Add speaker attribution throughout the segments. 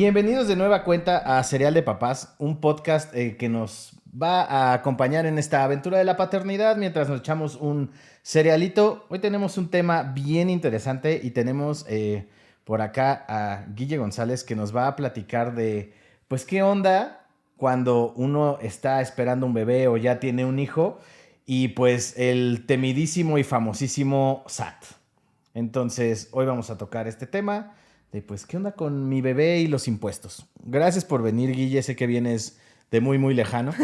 Speaker 1: Bienvenidos de nueva cuenta a Cereal de Papás, un podcast que nos va a acompañar en esta aventura de la paternidad mientras nos echamos un cerealito. Hoy tenemos un tema bien interesante y tenemos por acá a Guille González que nos va a platicar de, pues, qué onda cuando uno está esperando un bebé o ya tiene un hijo y pues el temidísimo y famosísimo SAT. Entonces, hoy vamos a tocar este tema de, pues, ¿qué onda con mi bebé y los impuestos? Gracias por venir, Guille. Sé que vienes de muy, muy lejano.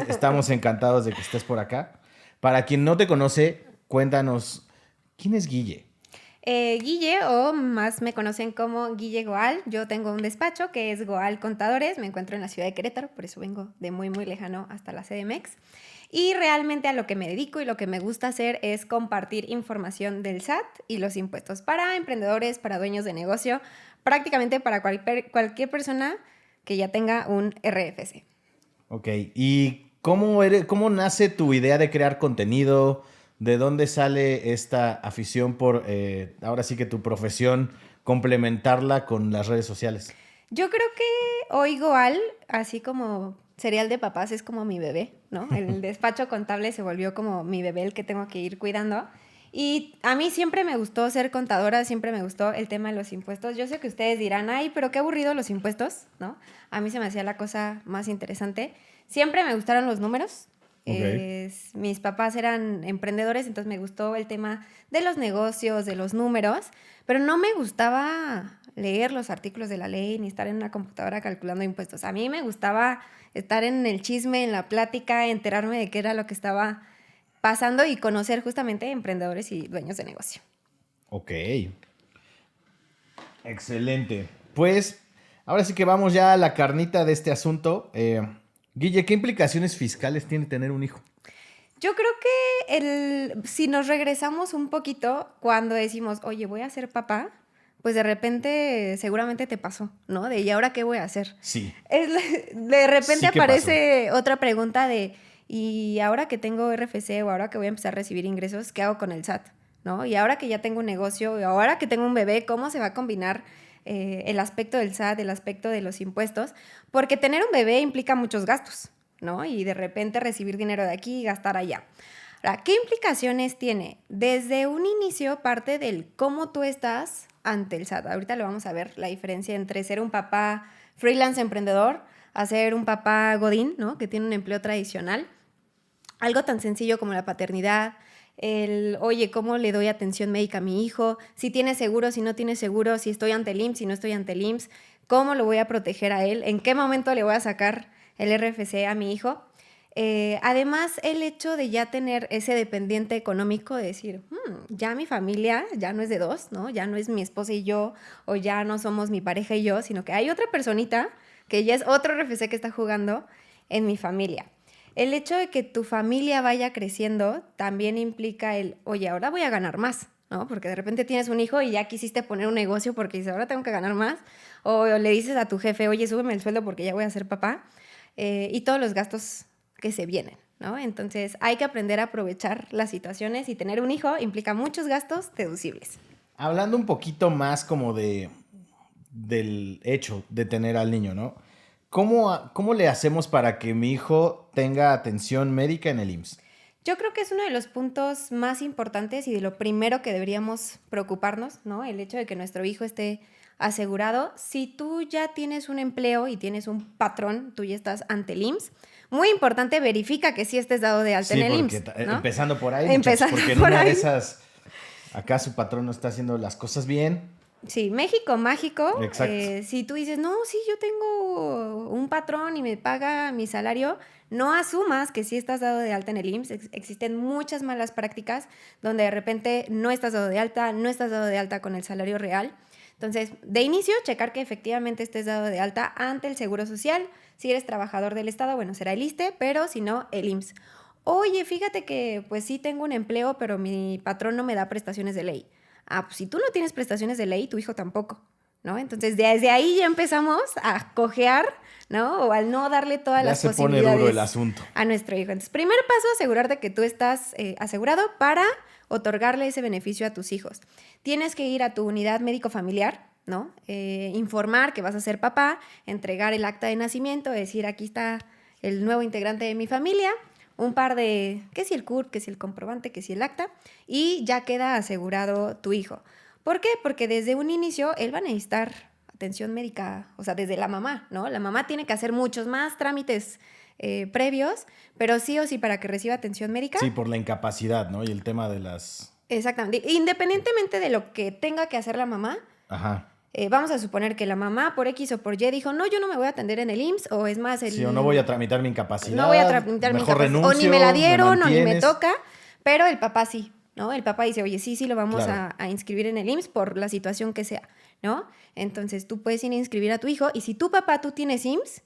Speaker 1: Estamos encantados de que estés por acá. Para quien no te conoce, cuéntanos, ¿quién es Guille?
Speaker 2: Guille, o más me conocen como Guille Goal. Yo tengo un despacho que es Goal Contadores. Me encuentro en la ciudad de Querétaro, por eso vengo de muy, muy lejano hasta la CDMX. Y realmente a lo que me dedico y lo que me gusta hacer es compartir información del SAT y los impuestos para emprendedores, para dueños de negocio, prácticamente para cualquier persona que ya tenga un RFC.
Speaker 1: Ok, ¿y cómo nace tu idea de crear contenido? ¿De dónde sale esta afición por, ahora sí que tu profesión, complementarla con las redes sociales?
Speaker 2: Yo creo que hoy Goal, así como Cereal de Papás, es como mi bebé, ¿no? El despacho contable se volvió como mi bebé, el que tengo que ir cuidando. Y a mí siempre me gustó ser contadora, siempre me gustó el tema de los impuestos. Yo sé que ustedes dirán, ay, pero qué aburrido los impuestos, ¿no? A mí se me hacía la cosa más interesante. Siempre me gustaron los números.
Speaker 1: Ok.
Speaker 2: Mis papás eran emprendedores, entonces me gustó el tema de los negocios, de los números, pero no me gustaba leer los artículos de la ley ni estar en una computadora calculando impuestos. A mí me gustaba estar en el chisme, en la plática, enterarme de qué era lo que estaba pasando y conocer justamente emprendedores y dueños de negocio.
Speaker 1: Ok, excelente. Pues ahora sí que vamos ya a la carnita de este asunto. Guille, ¿qué implicaciones fiscales tiene tener un hijo?
Speaker 2: Yo creo que si nos regresamos un poquito cuando decimos, oye, voy a ser papá, pues de repente seguramente te pasó, ¿no? De, ¿y ahora qué voy a hacer?
Speaker 1: Sí,
Speaker 2: De repente
Speaker 1: sí que pasó.
Speaker 2: aparece otra pregunta de, ¿y ahora que tengo RFC o ahora que voy a empezar a recibir ingresos, qué hago con el SAT? ¿No? Y ahora que ya tengo un negocio, y ahora que tengo un bebé, ¿cómo se va a combinar el aspecto del SAT, el aspecto de los impuestos? Porque tener un bebé implica muchos gastos, ¿no? Y de repente recibir dinero de aquí y gastar allá. Ahora, ¿qué implicaciones tiene? Desde un inicio parte del cómo tú estás ante el SAT. Ahorita lo vamos a ver, la diferencia entre ser un papá freelance emprendedor a ser un papá godín, ¿no? Que tiene un empleo tradicional. Algo tan sencillo como la paternidad, oye, ¿cómo le doy atención médica a mi hijo? Si tiene seguro, si no tiene seguro, si estoy ante el IMSS, si no estoy ante el IMSS, ¿cómo lo voy a proteger a él? ¿En qué momento le voy a sacar el RFC a mi hijo? Además, el hecho de ya tener ese dependiente económico, de decir, ya mi familia ya no es de dos, ¿no? Ya no es mi esposa y yo, o ya no somos mi pareja y yo, sino que hay otra personita que ya es otro RFC que está jugando en mi familia. El hecho de que tu familia vaya creciendo también implica oye, ahora voy a ganar más, ¿no? Porque de repente tienes un hijo y ya quisiste poner un negocio porque dices, ahora tengo que ganar más. O le dices a tu jefe, oye, súbeme el sueldo porque ya voy a ser papá. Y todos los gastos que se vienen, ¿no? Entonces hay que aprender a aprovechar las situaciones y tener un hijo implica muchos gastos deducibles.
Speaker 1: Hablando un poquito más como del hecho de tener al niño, ¿no? ¿Cómo le hacemos para que mi hijo tenga atención médica en el IMSS?
Speaker 2: Yo creo que es uno de los puntos más importantes y de lo primero que deberíamos preocuparnos, ¿no? El hecho de que nuestro hijo esté asegurado. Si tú ya tienes un empleo y tienes un patrón, tú ya estás ante el IMSS, muy importante, verifica que sí estés dado de alta en
Speaker 1: Sí,
Speaker 2: el
Speaker 1: porque
Speaker 2: IMSS, ¿no?
Speaker 1: empezando por ahí, muchachos,
Speaker 2: Empezando
Speaker 1: porque en
Speaker 2: por
Speaker 1: una de
Speaker 2: ahí.
Speaker 1: esas, acá su patrón no está haciendo las cosas bien.
Speaker 2: Sí, México mágico.
Speaker 1: Exacto.
Speaker 2: Si tú dices, no, sí, yo tengo un patrón y me paga mi salario, no asumas que sí estás dado de alta en el IMSS. Existen muchas malas prácticas donde de repente no estás dado de alta, no estás dado de alta con el salario real. Entonces, de inicio, checar que efectivamente estés dado de alta ante el Seguro Social. Si eres trabajador del Estado, bueno, será el ISSSTE, pero si no, el IMSS. Oye, fíjate que pues sí tengo un empleo, pero mi patrón no me da prestaciones de ley. Ah, pues si tú no tienes prestaciones de ley, tu hijo tampoco, ¿no? Entonces, desde ahí ya empezamos a cojear, ¿no? O al no darle todas
Speaker 1: Ya
Speaker 2: las
Speaker 1: se pone duro el
Speaker 2: posibilidades
Speaker 1: asunto.
Speaker 2: a nuestro hijo. Entonces, primer paso, asegurarte que tú estás asegurado para otorgarle ese beneficio a tus hijos. Tienes que ir a tu unidad médico familiar, ¿no? Informar que vas a ser papá, entregar el acta de nacimiento, decir, aquí está el nuevo integrante de mi familia, un par de, que si el CURP, que si el comprobante, que si el acta, y ya queda asegurado tu hijo. ¿Por qué? Porque desde un inicio él va a necesitar atención médica, o sea, desde la mamá, ¿no? La mamá tiene que hacer muchos más trámites previos, pero sí o sí para que reciba atención médica.
Speaker 1: Sí, por la incapacidad, ¿no? Y el tema de las...
Speaker 2: Exactamente. Independientemente de lo que tenga que hacer la mamá,
Speaker 1: Ajá.
Speaker 2: Vamos a suponer que la mamá por X o por Y dijo, no, yo no me voy a atender en el IMSS, o es más,
Speaker 1: Sí, o no voy a tramitar mi incapacidad.
Speaker 2: no voy a tramitar mi
Speaker 1: mejor
Speaker 2: incapacidad, o ni
Speaker 1: renuncio,
Speaker 2: me la dieron,
Speaker 1: me
Speaker 2: o ni me
Speaker 1: mantienes.
Speaker 2: toca, pero el papá sí, ¿no? El papá dice, oye, sí, lo vamos
Speaker 1: Claro.
Speaker 2: a inscribir en el IMSS por la situación que sea, ¿no? Entonces tú puedes ir a inscribir a tu hijo, y si tu papá, tú tienes IMSS,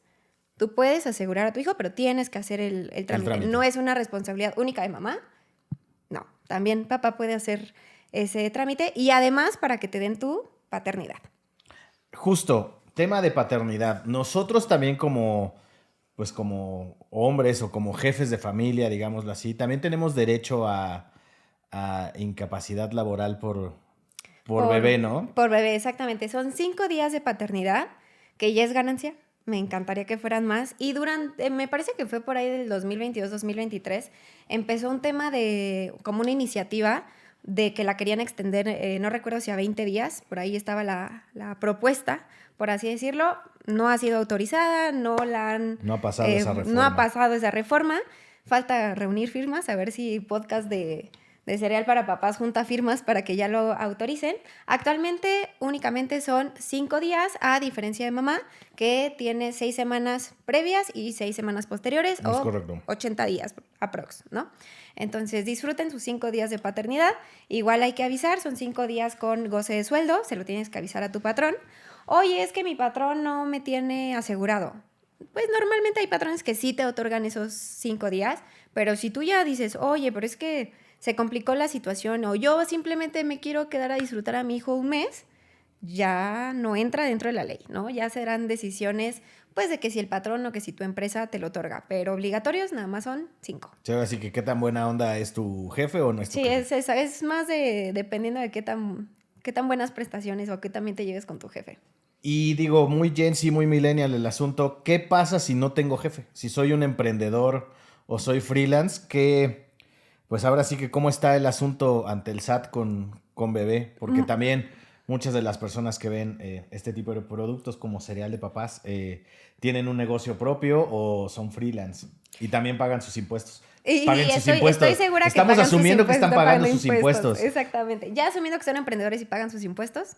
Speaker 2: tú puedes asegurar a tu hijo, pero tienes que hacer el trámite.
Speaker 1: trámite.
Speaker 2: No es una responsabilidad única de mamá, no. También papá puede hacer ese trámite, y además para que te den tu paternidad.
Speaker 1: Justo, tema de paternidad. Nosotros también pues como hombres o como jefes de familia, digámoslo así, también tenemos derecho a incapacidad laboral por bebé, ¿no?
Speaker 2: Por bebé, exactamente. Son 5 días de paternidad, que ya es ganancia. Me encantaría que fueran más. Y me parece que fue por ahí del 2022-2023, empezó un tema como una iniciativa de que la querían extender, no recuerdo si a 20 días, por ahí estaba la propuesta, por así decirlo. No ha sido autorizada, no
Speaker 1: No ha pasado esa reforma.
Speaker 2: No ha pasado esa reforma. Falta reunir firmas, a ver si podcast de Cereal para Papás junta firmas para que ya lo autoricen. Actualmente únicamente son 5 días, a diferencia de mamá, que tiene 6 semanas previas y 6 semanas posteriores,
Speaker 1: Es correcto.
Speaker 2: 80 días aprox, ¿no? Entonces disfruten sus 5 días de paternidad. Igual hay que avisar, son 5 días con goce de sueldo, se lo tienes que avisar a tu patrón. Oye, es que mi patrón no me tiene asegurado. Pues normalmente hay patrones que sí te otorgan esos 5 días, pero si tú ya dices, oye, pero es que se complicó la situación, o yo simplemente me quiero quedar a disfrutar a mi hijo un mes, ya no entra dentro de la ley, ¿no? Ya serán decisiones, pues, de que si el patrón o que si tu empresa te lo otorga, pero obligatorios nada más son 5.
Speaker 1: Sí, así que qué tan buena onda es tu jefe o no es tu
Speaker 2: Sí,
Speaker 1: jefe.
Speaker 2: es más dependiendo de qué tan buenas prestaciones o qué también te lleves con tu jefe.
Speaker 1: Y digo, muy Gen Z, muy millennial el asunto. ¿Qué pasa si no tengo jefe? Si soy un emprendedor o soy freelance, pues ahora sí que cómo está el asunto ante el SAT con bebé, porque también muchas de las personas que ven este tipo de productos como cereal de papás tienen un negocio propio o son freelance y también pagan sus impuestos. Paguen sus impuestos.
Speaker 2: Estoy segura que
Speaker 1: Estamos
Speaker 2: pagan sus
Speaker 1: asumiendo que
Speaker 2: impuestos,
Speaker 1: están pagando
Speaker 2: pagan
Speaker 1: sus impuestos.
Speaker 2: Exactamente. Ya asumiendo que son emprendedores y pagan sus impuestos.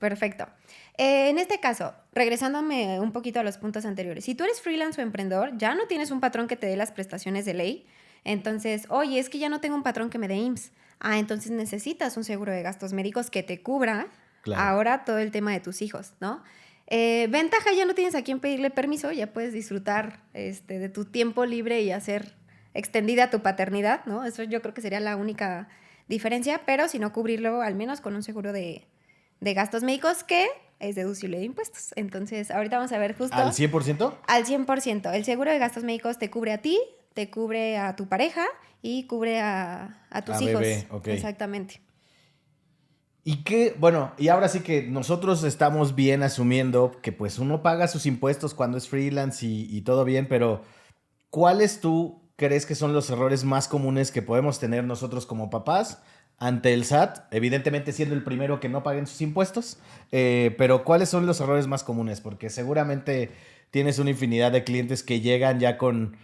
Speaker 2: Perfecto. En este caso, regresándome un poquito a los puntos anteriores, si tú eres freelance o emprendedor, ya no tienes un patrón que te dé las prestaciones de ley. Entonces, oye, es que ya no tengo un patrón que me dé IMSS. Ah, entonces necesitas un seguro de gastos médicos que te cubra ahora todo el tema de tus hijos, ¿no? Ventaja, ya no tienes a quién pedirle permiso, ya puedes disfrutar de tu tiempo libre y hacer extendida tu paternidad, ¿no? Eso yo creo que sería la única diferencia, pero si no cubrirlo al menos con un seguro de gastos médicos que es deducible de impuestos. Entonces, ahorita vamos a ver justo...
Speaker 1: ¿Al 100%?
Speaker 2: Al 100%. El seguro de gastos médicos te cubre a ti, te cubre a tu pareja y cubre a tus hijos.
Speaker 1: Bebé, ok.
Speaker 2: Exactamente.
Speaker 1: Y ahora sí que nosotros estamos bien asumiendo que pues uno paga sus impuestos cuando es freelance y todo bien, pero ¿cuáles tú crees que son los errores más comunes que podemos tener nosotros como papás ante el SAT? Evidentemente siendo el primero que no paguen sus impuestos, pero ¿cuáles son los errores más comunes? Porque seguramente tienes una infinidad de clientes que llegan ya con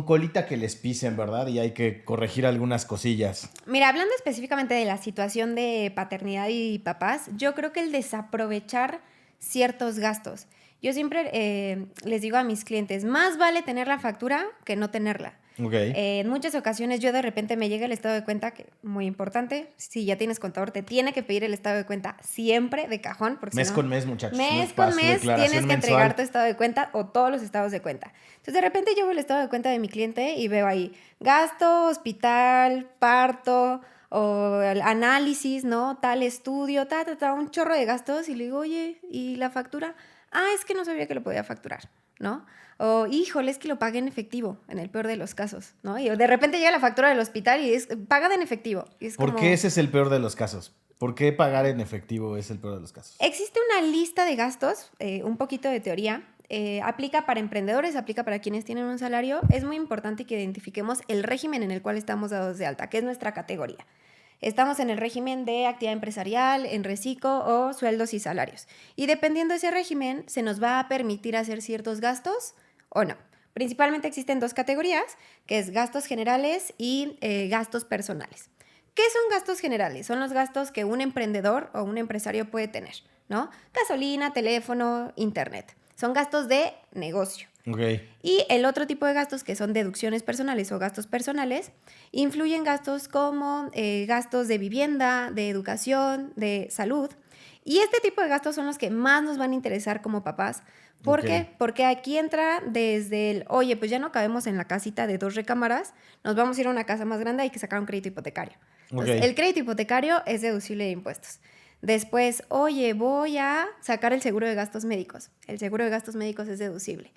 Speaker 1: colita que les pisen, ¿verdad? Y hay que corregir algunas cosillas.
Speaker 2: Mira, hablando específicamente de la situación de paternidad y papás, yo creo que el desaprovechar ciertos gastos. Yo siempre les digo a mis clientes, más vale tener la factura que no tenerla.
Speaker 1: Okay.
Speaker 2: En muchas ocasiones yo de repente me llega el estado de cuenta, que muy importante, si ya tienes contador, te tiene que pedir el estado de cuenta siempre de cajón. Porque
Speaker 1: mes
Speaker 2: si no,
Speaker 1: con mes, muchachos.
Speaker 2: Mes con mes tienes que entregar tu estado de cuenta o todos los estados de cuenta. Entonces de repente yo veo el estado de cuenta de mi cliente y veo ahí gasto, hospital, parto o análisis, ¿no? Tal estudio, un chorro de gastos y le digo, oye, ¿y la factura? Ah, es que no sabía que lo podía facturar, ¿no? O, híjole, es que lo pagué en efectivo, en el peor de los casos, ¿no? Y de repente llega la factura del hospital y es pagada en efectivo. Y es
Speaker 1: ¿Por
Speaker 2: como...
Speaker 1: qué ese es el peor de los casos? ¿Por qué pagar en efectivo es el peor de los casos?
Speaker 2: Existe una lista de gastos, un poquito de teoría. Aplica para emprendedores, aplica para quienes tienen un salario. Es muy importante que identifiquemos el régimen en el cual estamos dados de alta, que es nuestra categoría. Estamos en el régimen de actividad empresarial, en reciclo o sueldos y salarios. Y dependiendo de ese régimen, se nos va a permitir hacer ciertos gastos o no. Principalmente existen dos categorías, que es gastos generales y gastos personales. ¿Qué son gastos generales? Son los gastos que un emprendedor o un empresario puede tener, ¿no? Gasolina, teléfono, internet. Son gastos de negocio.
Speaker 1: Okay.
Speaker 2: Y el otro tipo de gastos, que son deducciones personales o gastos personales, influyen gastos como gastos de vivienda, de educación, de salud. Y este tipo de gastos son los que más nos van a interesar como papás. ¿Por qué? Porque aquí entra desde el, oye, pues ya no cabemos en la casita de 2 recámaras, nos vamos a ir a una casa más grande, hay que sacar un crédito hipotecario. Entonces, el crédito hipotecario es deducible de impuestos. Después, oye, voy a sacar el seguro de gastos médicos. El seguro de gastos médicos es deducible.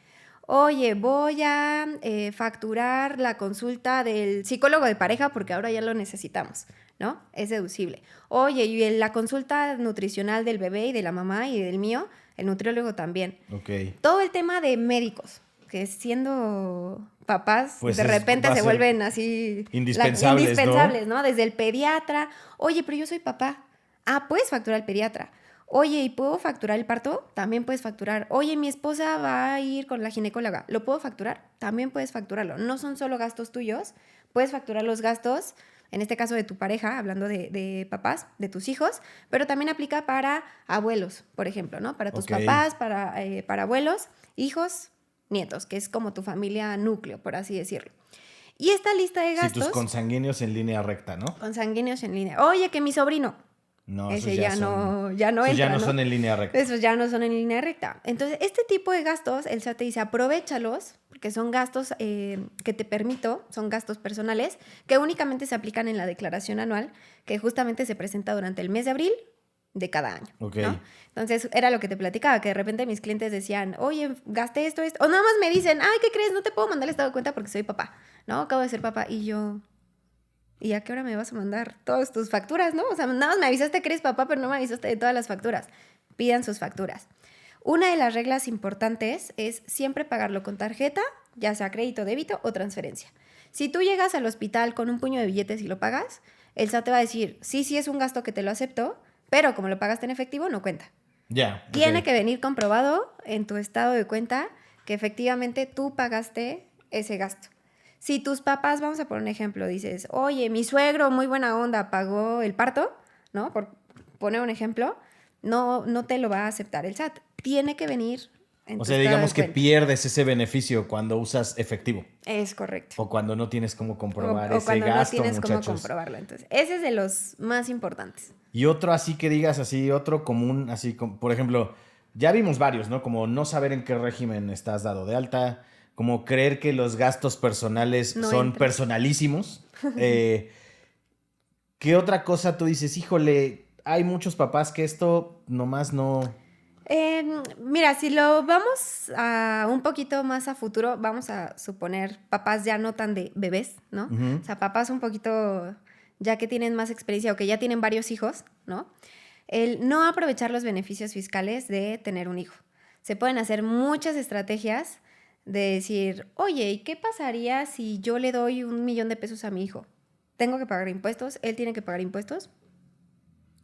Speaker 2: Oye, voy a facturar la consulta del psicólogo de pareja porque ahora ya lo necesitamos, ¿no? Es deducible. Oye, y la consulta nutricional del bebé y de la mamá y del mío, el nutriólogo también.
Speaker 1: Okay.
Speaker 2: Todo el tema de médicos, que siendo papás,
Speaker 1: pues
Speaker 2: de repente se vuelven así...
Speaker 1: indispensables,
Speaker 2: ¿no? Desde el pediatra. Oye, pero yo soy papá. Ah, puedes facturar al pediatra. Oye, ¿y puedo facturar el parto? También puedes facturar. Oye, mi esposa va a ir con la ginecóloga. ¿Lo puedo facturar? También puedes facturarlo. No son solo gastos tuyos. Puedes facturar los gastos, en este caso de tu pareja, hablando de papás, de tus hijos, pero también aplica para abuelos, por ejemplo, ¿no? Para tus papás, para abuelos, hijos, nietos, que es como tu familia núcleo, por así decirlo. Y esta lista de gastos...
Speaker 1: Sí, tus consanguíneos en línea recta, ¿no?
Speaker 2: Consanguíneos en línea. Oye, que mi sobrino...
Speaker 1: No,
Speaker 2: ese
Speaker 1: ya
Speaker 2: no entra,
Speaker 1: ya no
Speaker 2: ¿no?
Speaker 1: son en línea recta.
Speaker 2: Esos ya no son en línea recta. Entonces, este tipo de gastos, el SAT te dice, aprovéchalos, porque son gastos que te permito, son gastos personales, que únicamente se aplican en la declaración anual, que justamente se presenta durante el mes de abril de cada año.
Speaker 1: Okay.
Speaker 2: ¿No? Entonces, era lo que te platicaba, que de repente mis clientes decían, oye, gasté esto, o nada más me dicen, ay, ¿qué crees? No te puedo mandar el estado de cuenta porque soy papá, ¿no? Acabo de ser papá, y yo... ¿Y a qué hora me vas a mandar todas tus facturas, no? O sea, nada más me avisaste que eres papá, pero no me avisaste de todas las facturas. Pidan sus facturas. Una de las reglas importantes es siempre pagarlo con tarjeta, ya sea crédito, débito o transferencia. Si tú llegas al hospital con un puño de billetes y lo pagas, el SAT te va a decir, sí es un gasto que te lo acepto, pero como lo pagaste en efectivo, no cuenta.
Speaker 1: Ya.
Speaker 2: Tiene que venir comprobado en tu estado de cuenta que efectivamente tú pagaste ese gasto. Si tus papás, vamos a poner un ejemplo, dices, oye, mi suegro, muy buena onda, pagó el parto, ¿no? Por poner un ejemplo, no te lo va a aceptar el SAT. Tiene que venir en tu estado de
Speaker 1: digamos que
Speaker 2: cuenta.
Speaker 1: pierdes ese beneficio cuando usas efectivo.
Speaker 2: Es correcto.
Speaker 1: O cuando no tienes cómo comprobar
Speaker 2: o
Speaker 1: ese
Speaker 2: cuando
Speaker 1: gasto,
Speaker 2: no tienes
Speaker 1: muchachos.
Speaker 2: cómo comprobarlo. Entonces, ese es de los más importantes.
Speaker 1: Y otro así que digas, así, otro común, así, como, por ejemplo, ya vimos varios, ¿no? Como no saber en qué régimen estás dado de alta, como creer que los gastos personales
Speaker 2: No
Speaker 1: son
Speaker 2: entran.
Speaker 1: personalísimos. ¿Qué otra cosa tú dices? Híjole, hay muchos papás que esto nomás no...
Speaker 2: Mira, si lo vamos a un poquito más a futuro, vamos a suponer papás ya no tan de bebés, ¿no?
Speaker 1: Uh-huh.
Speaker 2: O sea, papás un poquito ya que tienen más experiencia o que ya tienen varios hijos, ¿no? El no aprovechar los beneficios fiscales de tener un hijo. Se pueden hacer muchas estrategias de decir, oye, ¿y qué pasaría si yo le doy 1,000,000 de pesos a mi hijo? ¿Tengo que pagar impuestos? ¿Él tiene que pagar impuestos?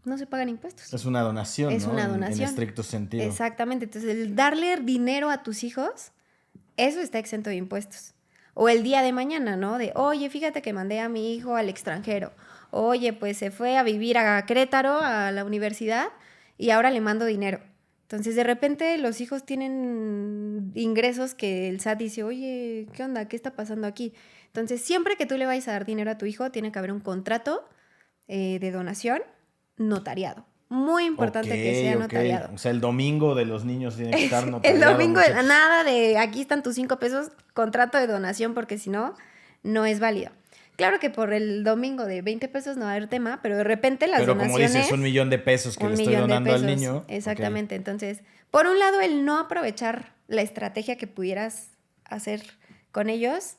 Speaker 2: No se pagan impuestos.
Speaker 1: Es una donación,
Speaker 2: Es
Speaker 1: ¿no?
Speaker 2: una donación.
Speaker 1: En estricto sentido.
Speaker 2: Exactamente. Entonces, el darle dinero a tus hijos, eso está exento de impuestos. O el día de mañana, ¿no? De, oye, fíjate que mandé a mi hijo al extranjero. Oye, pues se fue a vivir a Querétaro, a la universidad, y ahora le mando dinero. Entonces, de repente, los hijos tienen ingresos que el SAT dice, oye, ¿qué onda? ¿Qué está pasando aquí? Entonces, siempre que tú le vayas a dar dinero a tu hijo, tiene que haber un contrato de donación notariado. Muy importante que sea notariado.
Speaker 1: O sea, el domingo de los niños tiene que estar notariado.
Speaker 2: El domingo, nada de aquí están tus 5 pesos, contrato de donación, porque si no, no es válido. Claro que por el domingo de 20 pesos no va a haber tema, pero de repente las donaciones...
Speaker 1: Pero como dices, 1,000,000 de pesos que le estoy donando al niño.
Speaker 2: Exactamente. Okay. Entonces, por un lado, el no aprovechar la estrategia que pudieras hacer con ellos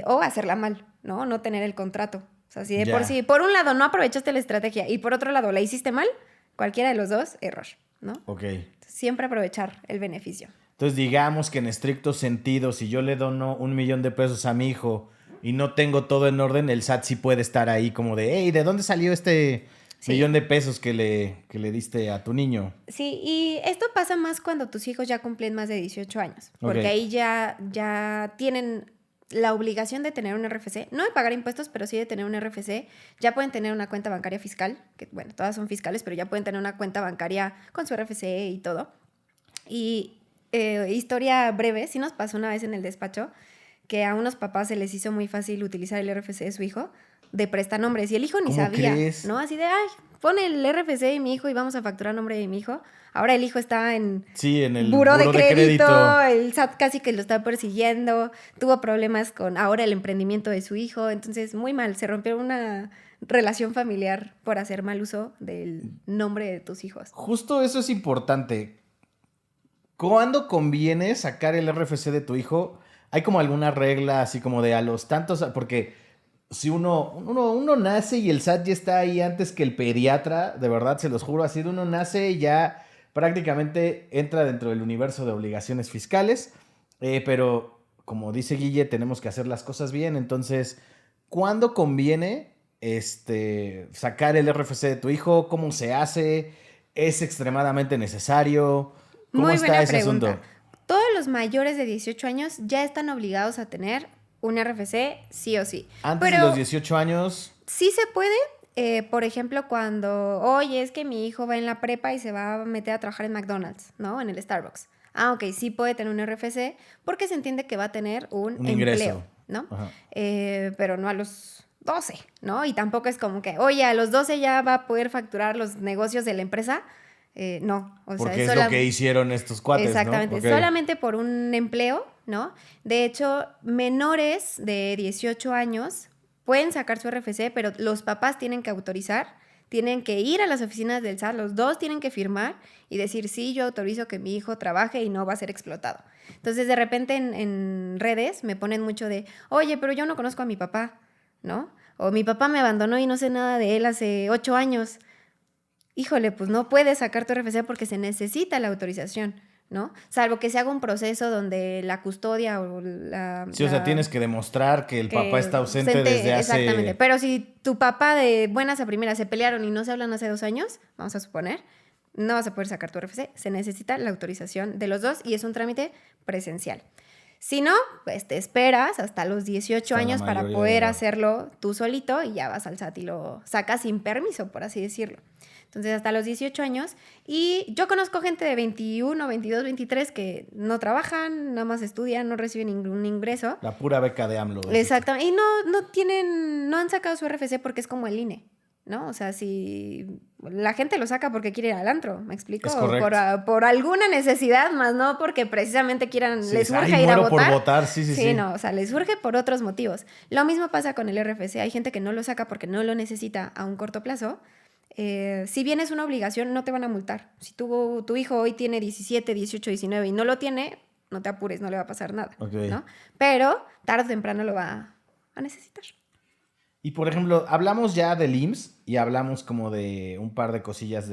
Speaker 2: o hacerla mal, ¿no? No tener el contrato. O sea, si de por sí, por un lado no aprovechaste la estrategia y por otro lado la hiciste mal, cualquiera de los dos, error, ¿no?
Speaker 1: Ok.
Speaker 2: Siempre aprovechar el beneficio.
Speaker 1: Entonces, digamos que en estricto sentido, si yo le dono $1,000,000 a mi hijo y no tengo todo en orden, el SAT sí puede estar ahí como de, hey, ¿de dónde salió este
Speaker 2: Sí.
Speaker 1: $1,000,000 que le diste a tu niño?
Speaker 2: Sí, y esto pasa más cuando tus hijos ya cumplen más de 18 años, porque
Speaker 1: Ok.
Speaker 2: ahí ya tienen la obligación de tener un RFC, no de pagar impuestos, pero sí de tener un RFC. Ya pueden tener una cuenta bancaria fiscal, que bueno, todas son fiscales, pero ya pueden tener una cuenta bancaria con su RFC y todo. Y historia breve, sí nos pasó una vez en el despacho que a unos papás se les hizo muy fácil utilizar el RFC de su hijo de prestanombres y el hijo ni
Speaker 1: ¿Cómo
Speaker 2: sabía,
Speaker 1: crees?
Speaker 2: ¿no? Así de, ay, pone el RFC de mi hijo y vamos a facturar nombre de mi hijo. Ahora el hijo está en
Speaker 1: Sí, en el
Speaker 2: buró de
Speaker 1: buró de
Speaker 2: crédito,
Speaker 1: crédito.
Speaker 2: el SAT casi que lo está persiguiendo, tuvo problemas con ahora el emprendimiento de su hijo, entonces muy mal, se rompió una relación familiar por hacer mal uso del nombre de tus hijos.
Speaker 1: Justo eso es importante. ¿Cuándo conviene sacar el RFC de tu hijo? ¿Hay como alguna regla así como de a los tantos? Porque si uno nace y el SAT ya está ahí antes que el pediatra, de verdad se los juro, así de uno nace y ya prácticamente entra dentro del universo de obligaciones fiscales, pero como dice Guille, tenemos que hacer las cosas bien, entonces, ¿cuándo conviene sacar el RFC de tu hijo? ¿Cómo se hace? ¿Es extremadamente necesario? ¿Cómo
Speaker 2: Muy
Speaker 1: está
Speaker 2: buena
Speaker 1: ese
Speaker 2: pregunta.
Speaker 1: asunto?
Speaker 2: Todos los mayores de 18 años ya están obligados a tener un RFC sí o sí.
Speaker 1: Antes de los
Speaker 2: Pero
Speaker 1: 18 años,
Speaker 2: sí se puede, por ejemplo, cuando, oye, es que mi hijo va en la prepa y se va a meter a trabajar en McDonald's, ¿no? En el Starbucks. Ah, ok, sí puede tener un RFC porque se entiende que va a tener un
Speaker 1: un
Speaker 2: empleo,
Speaker 1: ingreso.
Speaker 2: ¿no?
Speaker 1: Ajá.
Speaker 2: Pero no a los 12, ¿no? Y tampoco es como que, oye, a los 12 ya va a poder facturar los negocios de la empresa. No, o sea,
Speaker 1: Porque es lo que hicieron estos cuates, ¿no?
Speaker 2: exactamente,
Speaker 1: Ok.
Speaker 2: solamente por un empleo, ¿no? De hecho, menores de 18 años pueden sacar su RFC, pero los papás tienen que autorizar, tienen que ir a las oficinas del SAT, los dos tienen que firmar y decir, sí, yo autorizo que mi hijo trabaje y no va a ser explotado. Entonces, de repente en redes me ponen mucho de, oye, pero yo no conozco a mi papá, ¿no? O mi papá me abandonó y no sé nada de él hace 8 años. Híjole, pues no puedes sacar tu RFC porque se necesita la autorización, ¿no? Salvo que se haga un proceso donde la custodia o
Speaker 1: Sí, o sea, tienes que demostrar que el papá
Speaker 2: que
Speaker 1: está ausente desde
Speaker 2: exactamente.
Speaker 1: hace...
Speaker 2: Pero si tu papá de buenas a primeras se pelearon y no se hablan hace 2 años, vamos a suponer, no vas a poder sacar tu RFC. Se necesita la autorización de los dos y es un trámite presencial. Si no, pues te esperas hasta los 18
Speaker 1: Hasta la
Speaker 2: años para
Speaker 1: mayoría de
Speaker 2: poder
Speaker 1: edad.
Speaker 2: hacerlo tú solito y ya vas al SAT y lo sacas sin permiso, por así decirlo. Entonces, hasta los 18 años. Y yo conozco gente de 21, 22, 23 que no trabajan, nada más estudian, no reciben ningún ingreso.
Speaker 1: La pura beca de AMLO.
Speaker 2: Exactamente. Y no han sacado su RFC porque es como el INE, ¿no? O sea, si la gente lo saca porque quiere ir al antro, ¿me explico?
Speaker 1: Es
Speaker 2: O
Speaker 1: correcto.
Speaker 2: por alguna necesidad, más no porque precisamente quieran,
Speaker 1: Sí,
Speaker 2: les urge
Speaker 1: ay,
Speaker 2: ir a
Speaker 1: muero por
Speaker 2: votar.
Speaker 1: votar, sí, sí, sí.
Speaker 2: No, o sea, les surge por otros motivos. Lo mismo pasa con el RFC. Hay gente que no lo saca porque no lo necesita a un corto plazo. Si bien es una obligación, no te van a multar. Si tu hijo hoy tiene 17, 18, 19 y no lo tiene, no te apures, no le va a pasar nada,
Speaker 1: Ok.
Speaker 2: ¿no? Pero tarde o temprano lo va a necesitar.
Speaker 1: Y por ejemplo, hablamos ya del IMSS y hablamos como de un par de cosillas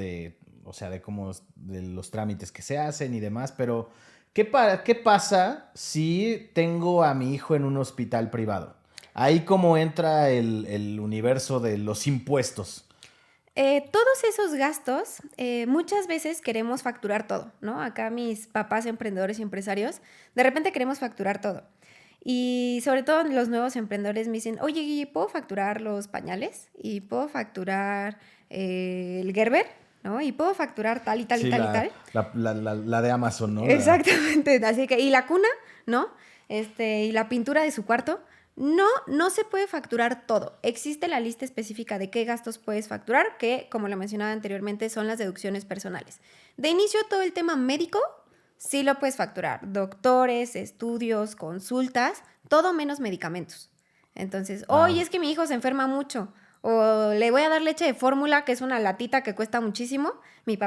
Speaker 1: o sea, de los trámites que se hacen y demás, pero ¿qué pasa si tengo a mi hijo en un hospital privado? Ahí cómo entra el universo de los impuestos.
Speaker 2: Todos esos gastos, muchas veces queremos facturar todo, ¿no? Acá mis papás emprendedores y empresarios, de repente queremos facturar todo. Y sobre todo los nuevos emprendedores me dicen, oye, Guille, ¿puedo facturar los pañales? ¿Y puedo facturar el Gerber? ¿No? ¿Y puedo facturar tal y tal y
Speaker 1: Sí,
Speaker 2: tal y tal?
Speaker 1: la de Amazon, ¿no?
Speaker 2: Exactamente, así que, y la cuna, ¿no? Y la pintura de su cuarto. No se puede facturar todo. Existe la lista específica de qué gastos puedes facturar, que, como lo mencionaba anteriormente, son las deducciones personales. De inicio, todo el tema médico sí lo puedes facturar. Doctores, estudios, consultas, todo menos medicamentos. Entonces, oye, es que mi hijo se enferma mucho. O le voy a dar leche de fórmula, que es una latita que cuesta muchísimo. Mi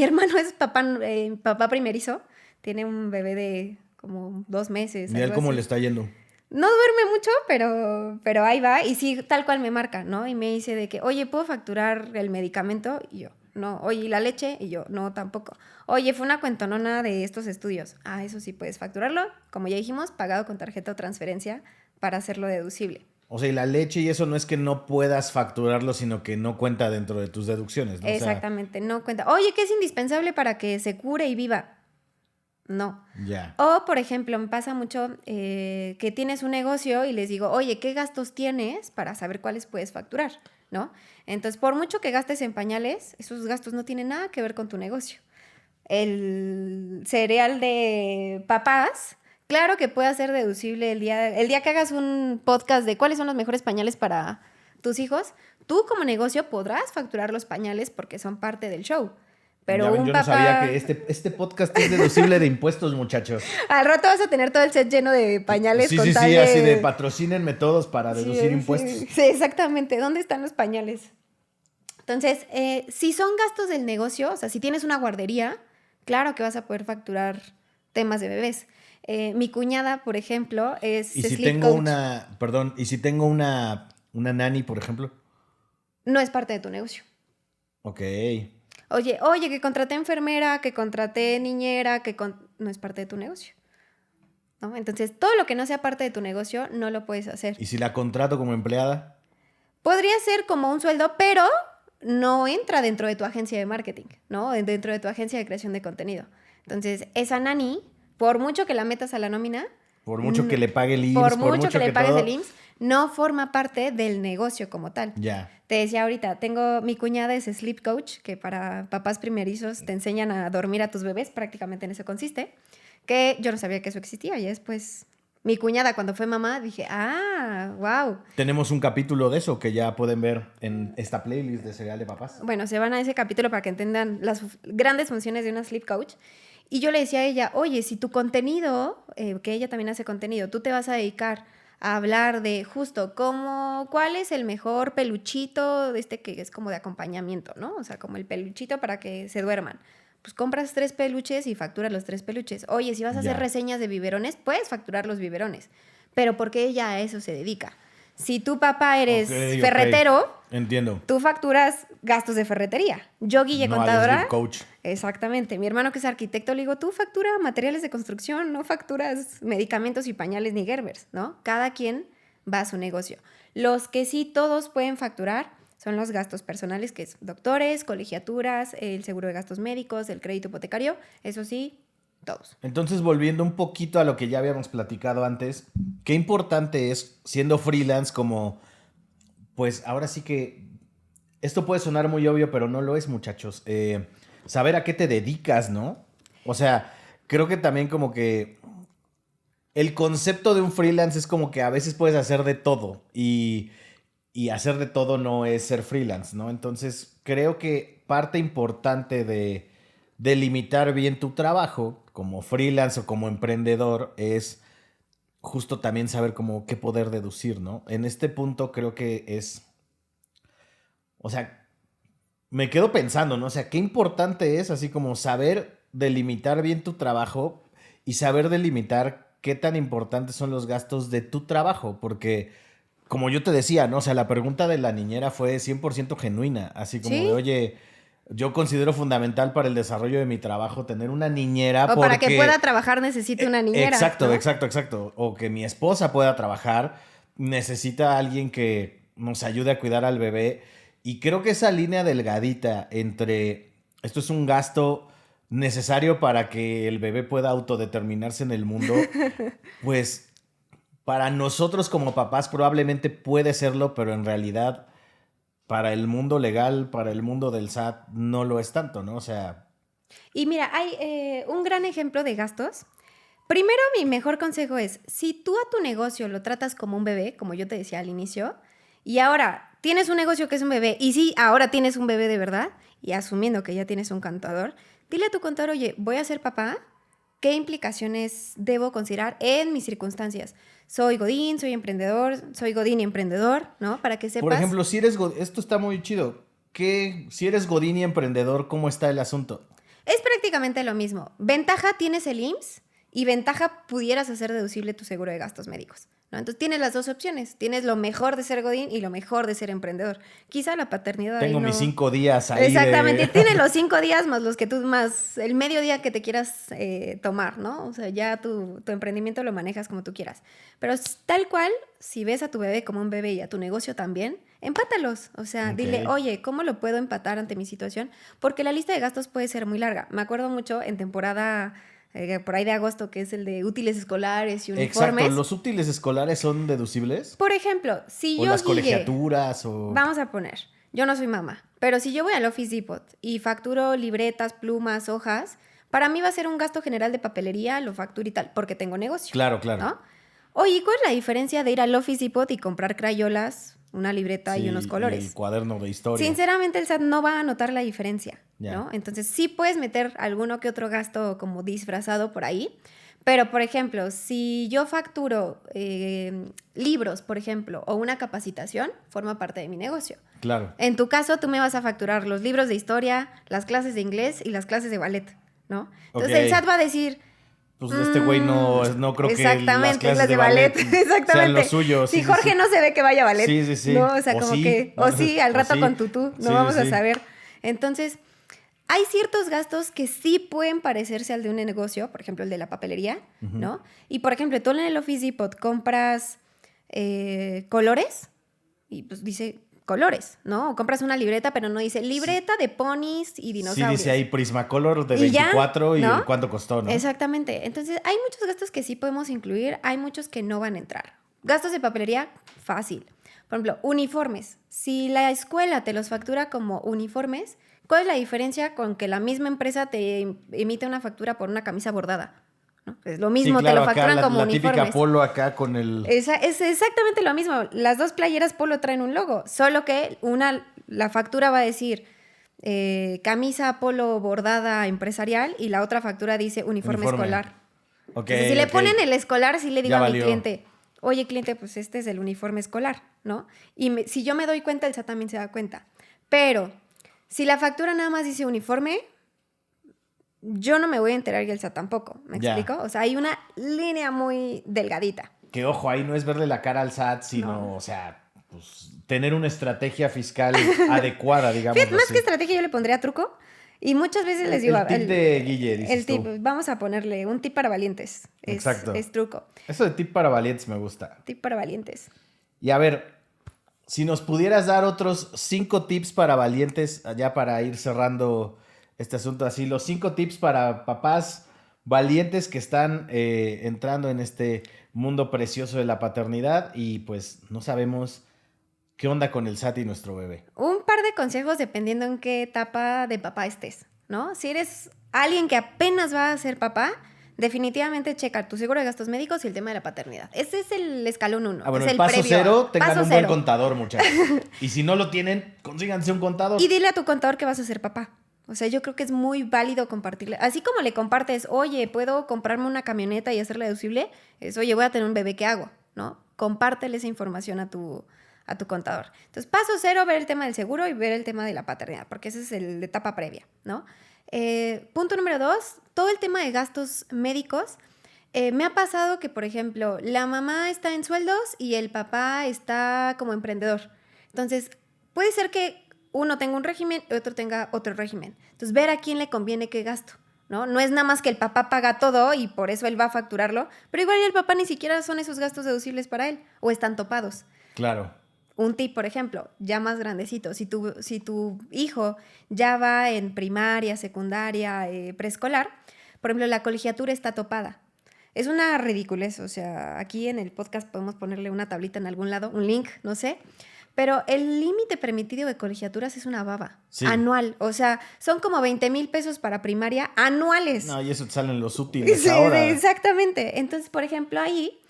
Speaker 2: hermano es papá primerizo. Tiene un bebé de como 2 meses.
Speaker 1: ¿Y a él cómo
Speaker 2: así.
Speaker 1: le está yendo?
Speaker 2: No duerme mucho, pero ahí va. Y sí, tal cual me marca, ¿no? Y me dice de que, oye, ¿puedo facturar el medicamento? Y yo, no. Oye, ¿y la leche? Y yo, no, tampoco. Oye, fue una cuentonona de estos estudios. Ah, eso sí puedes facturarlo. Como ya dijimos, pagado con tarjeta o transferencia para hacerlo deducible.
Speaker 1: O sea, y la leche y eso no es que no puedas facturarlo, sino que no cuenta dentro de tus deducciones, ¿no?
Speaker 2: Exactamente, no cuenta. Oye, ¿qué es indispensable para que se cure y viva? No.
Speaker 1: Ya.
Speaker 2: O, por ejemplo, me pasa mucho que tienes un negocio y les digo, oye, ¿qué gastos tienes para saber cuáles puedes facturar? ¿No? Entonces, por mucho que gastes en pañales, esos gastos no tienen nada que ver con tu negocio. El cereal de papás, claro que puede ser deducible el día que hagas un podcast de cuáles son los mejores pañales para tus hijos. Tú como negocio podrás facturar los pañales porque son parte del show. Pero
Speaker 1: Ya ven,
Speaker 2: un
Speaker 1: yo no
Speaker 2: papá...
Speaker 1: sabía que este podcast es deducible de impuestos, muchachos.
Speaker 2: Al rato vas a tener todo el set lleno de pañales
Speaker 1: Sí,
Speaker 2: con
Speaker 1: sí,
Speaker 2: tal
Speaker 1: sí,
Speaker 2: de...
Speaker 1: así de patrocínenme todos para deducir
Speaker 2: Sí,
Speaker 1: impuestos.
Speaker 2: sí, exactamente. ¿Dónde están los pañales? Entonces, si son gastos del negocio, o sea, si tienes una guardería, claro que vas a poder facturar temas de bebés. Mi cuñada, por ejemplo, es
Speaker 1: Y si
Speaker 2: sleep
Speaker 1: tengo
Speaker 2: coach.
Speaker 1: y si tengo una nanny, por ejemplo.
Speaker 2: No es parte de tu negocio.
Speaker 1: Ok.
Speaker 2: Oye, que contraté enfermera, que contraté niñera, no es parte de tu negocio, ¿no? Entonces, todo lo que no sea parte de tu negocio no lo puedes hacer.
Speaker 1: ¿Y si la contrato como empleada?
Speaker 2: Podría ser como un sueldo, pero no entra dentro de tu agencia de marketing, ¿no? Dentro de tu agencia de creación de contenido. Entonces, esa nani, por mucho que la metas a la nómina,
Speaker 1: Por mucho que le pague el
Speaker 2: por
Speaker 1: IMSS, por
Speaker 2: mucho que
Speaker 1: mucho
Speaker 2: le
Speaker 1: que
Speaker 2: pagues el
Speaker 1: todo.
Speaker 2: IMSS, no forma parte del negocio como tal.
Speaker 1: Ya.
Speaker 2: Te decía ahorita, mi cuñada es sleep coach, que para papás primerizos te enseñan a dormir a tus bebés, prácticamente en eso consiste, que yo no sabía que eso existía y después mi cuñada cuando fue mamá dije, wow.
Speaker 1: Tenemos un capítulo de eso que ya pueden ver en esta playlist de Cereal de Papás.
Speaker 2: Bueno, se van a ese capítulo para que entiendan las grandes funciones de una sleep coach. Y yo le decía a ella, oye, si tu contenido, que ella también hace contenido, tú te vas a dedicar a hablar de justo cuál es el mejor peluchito de que es como de acompañamiento, ¿no? O sea, como el peluchito para que se duerman. Pues compras 3 peluches y facturas los 3 peluches. Oye, si vas a hacer
Speaker 1: Ya.
Speaker 2: reseñas de biberones, puedes facturar los biberones. Pero porque ella a eso se dedica. Si tu papá eres
Speaker 1: Ok.
Speaker 2: ferretero,
Speaker 1: Entiendo.
Speaker 2: tú facturas gastos de ferretería. Yo, Guille,
Speaker 1: No al
Speaker 2: contadora.
Speaker 1: sleep coach.
Speaker 2: Exactamente. Mi hermano que es arquitecto, le digo, tú factura materiales de construcción, no facturas medicamentos y pañales ni Gerbers, ¿no? Cada quien va a su negocio. Los que sí todos pueden facturar son los gastos personales, que es doctores, colegiaturas, el seguro de gastos médicos, el crédito hipotecario. Eso sí, todos.
Speaker 1: Entonces, volviendo un poquito a lo que ya habíamos platicado antes, qué importante es, siendo freelance, como, pues ahora sí que, esto puede sonar muy obvio, pero no lo es, muchachos, saber a qué te dedicas, ¿no? O sea, creo que también como que el concepto de un freelance es como que a veces puedes hacer de todo y hacer de todo no es ser freelance, ¿no? Entonces, creo que parte importante de delimitar bien tu trabajo como freelance o como emprendedor es justo también saber cómo qué poder deducir, ¿no? En este punto creo que es, o sea, me quedo pensando, ¿no? O sea, qué importante es así como saber delimitar bien tu trabajo y saber delimitar qué tan importantes son los gastos de tu trabajo, porque como yo te decía, ¿no? O sea, la pregunta de la niñera fue 100% genuina, así como de,
Speaker 2: ¿Sí?
Speaker 1: oye, yo considero fundamental para el desarrollo de mi trabajo tener una niñera
Speaker 2: O para que pueda
Speaker 1: porque...
Speaker 2: trabajar necesita una niñera.
Speaker 1: Exacto,
Speaker 2: ¿no?
Speaker 1: exacto, exacto. O que mi esposa pueda trabajar, necesita a alguien que nos ayude a cuidar al bebé. Y creo que esa línea delgadita entre esto es un gasto necesario para que el bebé pueda autodeterminarse en el mundo, pues para nosotros como papás probablemente puede serlo, pero en realidad para el mundo legal, para el mundo del SAT, no lo es tanto, ¿no? O sea,
Speaker 2: Y mira, hay un gran ejemplo de gastos. Primero, mi mejor consejo es, si tú a tu negocio lo tratas como un bebé, como yo te decía al inicio, y ahora tienes un negocio que es un bebé, y sí, ahora tienes un bebé de verdad, y asumiendo que ya tienes un contador, dile a tu contador, oye, voy a ser papá, ¿qué implicaciones debo considerar en mis circunstancias? Soy Godín, soy emprendedor, soy Godín y emprendedor, ¿no? Para que sepas.
Speaker 1: por ejemplo, si eres esto está muy chido. Si eres Godín y emprendedor, ¿cómo está el asunto?
Speaker 2: Es prácticamente lo mismo. Ventaja tienes el IMSS y ventaja pudieras hacer deducible tu seguro de gastos médicos, ¿no? Entonces tienes las dos opciones. Tienes lo mejor de ser godín y lo mejor de ser emprendedor. Quizá la paternidad
Speaker 1: Tengo
Speaker 2: ahí no...
Speaker 1: mis 5 días ahí.
Speaker 2: Exactamente. Tienes los 5 días más los que tú, más el medio día que te quieras tomar, ¿no? O sea, ya tu emprendimiento lo manejas como tú quieras. Pero tal cual, si ves a tu bebé como un bebé y a tu negocio también, empátalos. O sea, dile, oye, ¿cómo lo puedo empatar ante mi situación? Porque la lista de gastos puede ser muy larga. Me acuerdo mucho en temporada... por ahí de agosto, que es el de útiles escolares y uniformes.
Speaker 1: Exacto, ¿los útiles escolares son deducibles?
Speaker 2: Por ejemplo, si
Speaker 1: o
Speaker 2: yo
Speaker 1: las
Speaker 2: Guille,
Speaker 1: colegiaturas o...
Speaker 2: vamos a poner, yo no soy mamá, pero si yo voy al Office Depot y facturo libretas, plumas, hojas, para mí va a ser un gasto general de papelería, lo facturo y tal, porque tengo negocio.
Speaker 1: Claro, claro.
Speaker 2: ¿No? Oye, ¿cuál es la diferencia de ir al Office Depot y comprar crayolas, una libreta y unos colores?
Speaker 1: Y el cuaderno de historia.
Speaker 2: Sinceramente, el SAT no va a notar la diferencia,
Speaker 1: Ya.
Speaker 2: ¿no? Entonces, sí puedes meter alguno que otro gasto como disfrazado por ahí, pero, por ejemplo, si yo facturo libros, por ejemplo, o una capacitación, forma parte de mi negocio.
Speaker 1: Claro.
Speaker 2: En tu caso, tú me vas a facturar los libros de historia, las clases de inglés y las clases de ballet, ¿no? Entonces, el SAT va a decir...
Speaker 1: Pues este güey no creo que las clases de ballet
Speaker 2: exactamente.
Speaker 1: sean lo suyo.
Speaker 2: Si Jorge no se ve que vaya a ballet.
Speaker 1: Sí.
Speaker 2: No, o sea,
Speaker 1: O
Speaker 2: como
Speaker 1: sí.
Speaker 2: que...
Speaker 1: No,
Speaker 2: O sí, al rato
Speaker 1: sí.
Speaker 2: con tutú. No
Speaker 1: Sí,
Speaker 2: vamos a
Speaker 1: sí.
Speaker 2: saber. Entonces, hay ciertos gastos que sí pueden parecerse al de un negocio. Por ejemplo, el de la papelería, ¿no? Y, por ejemplo, tú en el Office Depot compras colores y pues dice... colores, ¿no? O compras una libreta, pero no dice libreta de ponis y dinosaurios.
Speaker 1: Sí, dice ahí Prismacolor de
Speaker 2: Y ya,
Speaker 1: 24 y
Speaker 2: ¿no?
Speaker 1: el cuánto costó, ¿no?
Speaker 2: Exactamente. Entonces, hay muchos gastos que sí podemos incluir, hay muchos que no van a entrar. Gastos de papelería, fácil. Por ejemplo, uniformes. Si la escuela te los factura como uniformes, ¿cuál es la diferencia con que la misma empresa te emite una factura por una camisa bordada? ¿No? Es lo mismo,
Speaker 1: Sí, claro,
Speaker 2: te lo facturan
Speaker 1: acá
Speaker 2: como
Speaker 1: la
Speaker 2: uniformes.
Speaker 1: típica polo acá con el...
Speaker 2: Es exactamente lo mismo. Las dos playeras polo traen un logo, solo que la factura va a decir camisa polo bordada empresarial y la otra factura dice uniforme. Escolar.
Speaker 1: Ok,
Speaker 2: Entonces, si le ponen el escolar, sí le digo
Speaker 1: Ya
Speaker 2: a mi
Speaker 1: valió.
Speaker 2: cliente, oye, cliente, pues este es el uniforme escolar, ¿no? Y si yo me doy cuenta, el SAT también se da cuenta. Pero si la factura nada más dice uniforme, yo no me voy a enterar y el SAT tampoco, ¿me
Speaker 1: Ya.
Speaker 2: explico? O sea, hay una línea muy delgadita.
Speaker 1: Que ojo, ahí no es verle la cara al SAT, sino,
Speaker 2: No.
Speaker 1: o sea, pues tener una estrategia fiscal adecuada, digamos.
Speaker 2: Fíjate, más que estrategia yo le pondría truco. Y muchas veces les digo...
Speaker 1: El tip de Guille, dices
Speaker 2: el tip,
Speaker 1: tú.
Speaker 2: vamos a ponerle un tip para valientes.
Speaker 1: Exacto.
Speaker 2: Es truco.
Speaker 1: Eso de tip para valientes me gusta.
Speaker 2: Tip para valientes.
Speaker 1: Y a ver, si nos pudieras dar otros 5 tips para valientes, ya para ir cerrando este asunto así, los 5 tips para papás valientes que están entrando en este mundo precioso de la paternidad y pues no sabemos qué onda con el SAT y nuestro bebé.
Speaker 2: Un par de consejos dependiendo en qué etapa de papá estés, ¿no? Si eres alguien que apenas va a ser papá, definitivamente checa tu seguro de gastos médicos y el tema de la paternidad. Ese es el escalón 1.
Speaker 1: Ah, bueno,
Speaker 2: es
Speaker 1: el paso
Speaker 2: previo.
Speaker 1: 0, tengan
Speaker 2: Paso
Speaker 1: un buen
Speaker 2: cero.
Speaker 1: contador, muchachos. Y si no lo tienen, consíganse un contador.
Speaker 2: Y dile a tu contador que vas a ser papá. O sea, yo creo que es muy válido compartirle. Así como le compartes, oye, ¿puedo comprarme una camioneta y hacerla deducible? Es, oye, voy a tener un bebé, ¿qué hago? ¿No? Compártele esa información a tu contador. Entonces, paso 0, ver el tema del seguro y ver el tema de la paternidad, porque ese es el de etapa previa, ¿no? Punto número 2, todo el tema de gastos médicos. Me ha pasado que, por ejemplo, la mamá está en sueldos y el papá está como emprendedor. Entonces, puede ser que uno tenga un régimen y otro tenga otro régimen. Entonces, ver a quién le conviene qué gasto, ¿no? No es nada más que el papá paga todo y por eso él va a facturarlo, pero igual el papá ni siquiera son esos gastos deducibles para él o están topados.
Speaker 1: Claro.
Speaker 2: Un tip, por ejemplo, ya más grandecito, si tu hijo ya va en primaria, secundaria, preescolar, por ejemplo, la colegiatura está topada. Es una ridiculez, o sea, aquí en el podcast podemos ponerle una tablita en algún lado, un link, no sé, pero el límite permitido de colegiaturas es una baba,
Speaker 1: Sí.
Speaker 2: anual, o sea, son como 20,000 pesos para primaria anuales.
Speaker 1: No, y eso te salen los útiles
Speaker 2: Sí,
Speaker 1: ahora.
Speaker 2: exactamente. Entonces, por ejemplo, ahí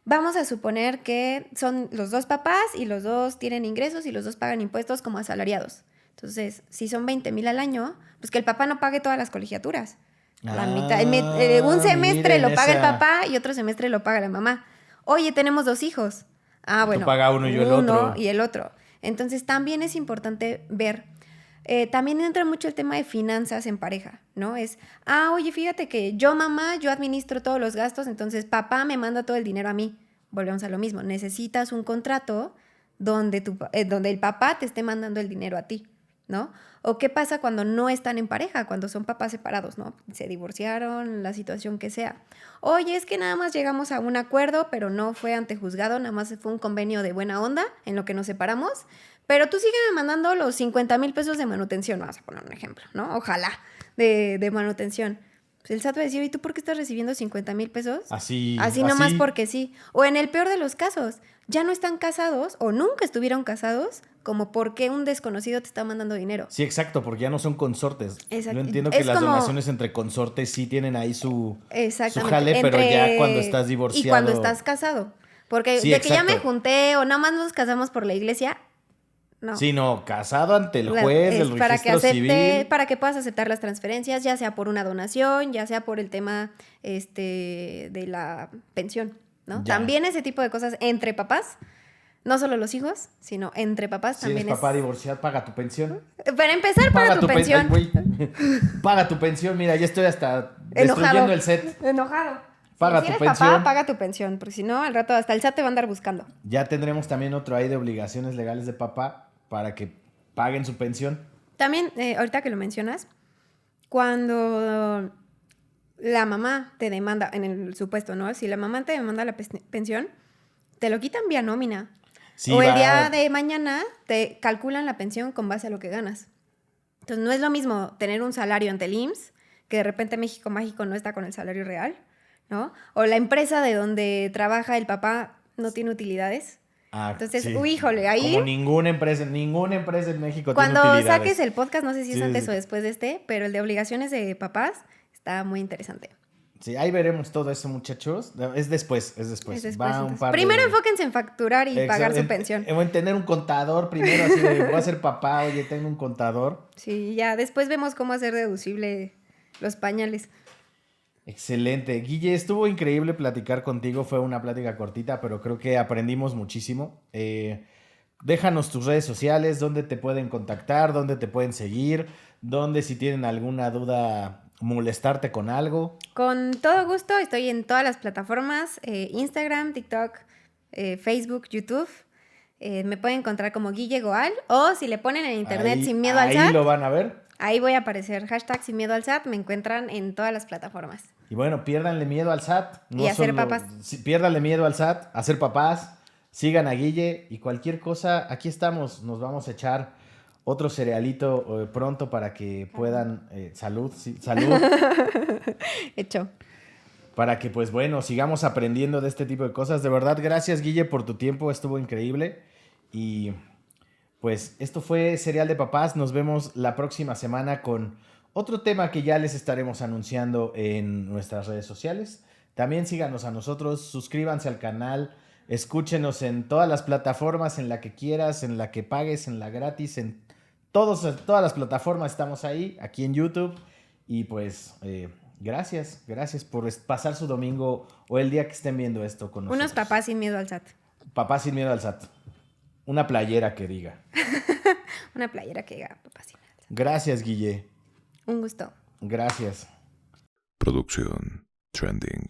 Speaker 2: vamos a suponer que son los dos papás y los dos tienen ingresos y los dos pagan impuestos como asalariados. Entonces, si son 20,000 al año, pues que el papá no pague todas las colegiaturas. La mitad, un semestre
Speaker 1: miren
Speaker 2: lo paga el
Speaker 1: esa.
Speaker 2: papá y otro semestre lo paga la mamá. Oye, tenemos 2 hijos. Ah,
Speaker 1: Tú
Speaker 2: bueno.
Speaker 1: paga uno y yo el otro.
Speaker 2: Y el otro. Entonces, también es importante ver También entra mucho el tema de finanzas en pareja, ¿no? Oye, fíjate que yo, mamá, yo administro todos los gastos, entonces papá me manda todo el dinero a mí. Volvemos a lo mismo. Necesitas un contrato donde el papá te esté mandando el dinero a ti, ¿no? O qué pasa cuando no están en pareja, cuando son papás separados, ¿no? Se divorciaron, la situación que sea. Oye, es que nada más llegamos a un acuerdo, pero no fue ante juzgado, nada más fue un convenio de buena onda en lo que nos separamos, pero tú sígueme mandando los 50,000 pesos de manutención, vamos a poner un ejemplo, ¿no? Ojalá, de manutención. Pues el SAT va a decir, ¿y tú por qué estás recibiendo 50,000 pesos? Así nomás porque sí. O en el peor de los casos, ya no están casados o nunca estuvieron casados, como por qué un desconocido te está mandando dinero.
Speaker 1: Sí, exacto, porque ya no son consortes.
Speaker 2: Exacto.
Speaker 1: Yo entiendo que las donaciones entre consortes sí tienen ahí su jale, pero ya cuando estás divorciado...
Speaker 2: Y cuando estás casado. Porque
Speaker 1: sí,
Speaker 2: de
Speaker 1: exacto.
Speaker 2: que ya me junté o nada más nos casamos por la iglesia... No.
Speaker 1: Sí, no, casado ante el juez del registro civil.
Speaker 2: Para que puedas aceptar las transferencias, ya sea por una donación, ya sea por el tema de la pensión, ¿no? Ya. También ese tipo de cosas entre papás, no solo los hijos, sino entre papás también.
Speaker 1: Si eres papá divorciado, paga tu pensión.
Speaker 2: Para empezar, paga tu pensión.
Speaker 1: Paga tu pensión, mira, ya estoy hasta destruyendo el set.
Speaker 2: Enojado.
Speaker 1: Paga
Speaker 2: si
Speaker 1: tu
Speaker 2: eres
Speaker 1: pensión.
Speaker 2: Papá, paga tu pensión, porque si no, al rato hasta el SAT te va a andar buscando.
Speaker 1: Ya tendremos también otro ahí de obligaciones legales de papá para que paguen su pensión.
Speaker 2: También, ahorita que lo mencionas, cuando la mamá te demanda, en el supuesto, ¿no? Si la mamá te demanda la pensión, te lo quitan vía nómina. Sí, o el día de mañana te calculan la pensión con base a lo que ganas. Entonces, no es lo mismo tener un salario ante el IMSS, que de repente México Mágico no está con el salario real, ¿no? O la empresa de donde trabaja el papá no tiene utilidades. Entonces, sí. Híjole, ahí...
Speaker 1: Como ninguna empresa en México tiene utilidades.
Speaker 2: Cuando saques el podcast, no sé si es antes o después de este, pero el de obligaciones de papás está muy interesante.
Speaker 1: Sí, ahí veremos todo eso, muchachos. Es después. Va un par
Speaker 2: primero enfóquense en facturar y pagar su pensión.
Speaker 1: En tener un contador primero, así de, voy a ser papá, oye, tengo un contador.
Speaker 2: Sí, ya, después vemos cómo hacer deducible los pañales.
Speaker 1: Excelente. Guille, estuvo increíble platicar contigo. Fue una plática cortita, pero creo que aprendimos muchísimo. Déjanos tus redes sociales, dónde te pueden contactar, dónde te pueden seguir, dónde si tienen alguna duda, molestarte con algo.
Speaker 2: Con todo gusto, estoy en todas las plataformas, Instagram, TikTok, Facebook, YouTube. Me pueden encontrar como Guille Goal, o si le ponen en internet Sin Miedo al SAT.
Speaker 1: Ahí lo van a ver.
Speaker 2: Ahí voy a aparecer, hashtag Sin Miedo al SAT, me encuentran en todas las plataformas.
Speaker 1: Y bueno, piérdanle miedo al SAT.
Speaker 2: Y a ser papás.
Speaker 1: Piérdanle miedo al SAT, a ser papás, sigan a Guille y cualquier cosa, aquí estamos, nos vamos a echar otro cerealito pronto para que puedan, salud.
Speaker 2: Hecho.
Speaker 1: Para que, pues bueno, sigamos aprendiendo de este tipo de cosas. De verdad, gracias, Guille, por tu tiempo, estuvo increíble. Y pues esto fue Cereal de Papás. Nos vemos la próxima semana con otro tema que ya les estaremos anunciando en nuestras redes sociales. También síganos a nosotros, suscríbanse al canal, escúchenos en todas las plataformas, en la que quieras, en la que pagues, en la gratis, en todas las plataformas estamos ahí, aquí en YouTube. Y pues gracias por pasar su domingo o el día que estén viendo esto con nosotros.
Speaker 2: Unos papás sin miedo al SAT.
Speaker 1: Papás sin miedo al SAT. Una playera que diga.
Speaker 2: Una playera que diga papás sin miedo al SAT.
Speaker 1: Gracias, Guille.
Speaker 2: Un gusto.
Speaker 1: Gracias.
Speaker 3: Producción Trending.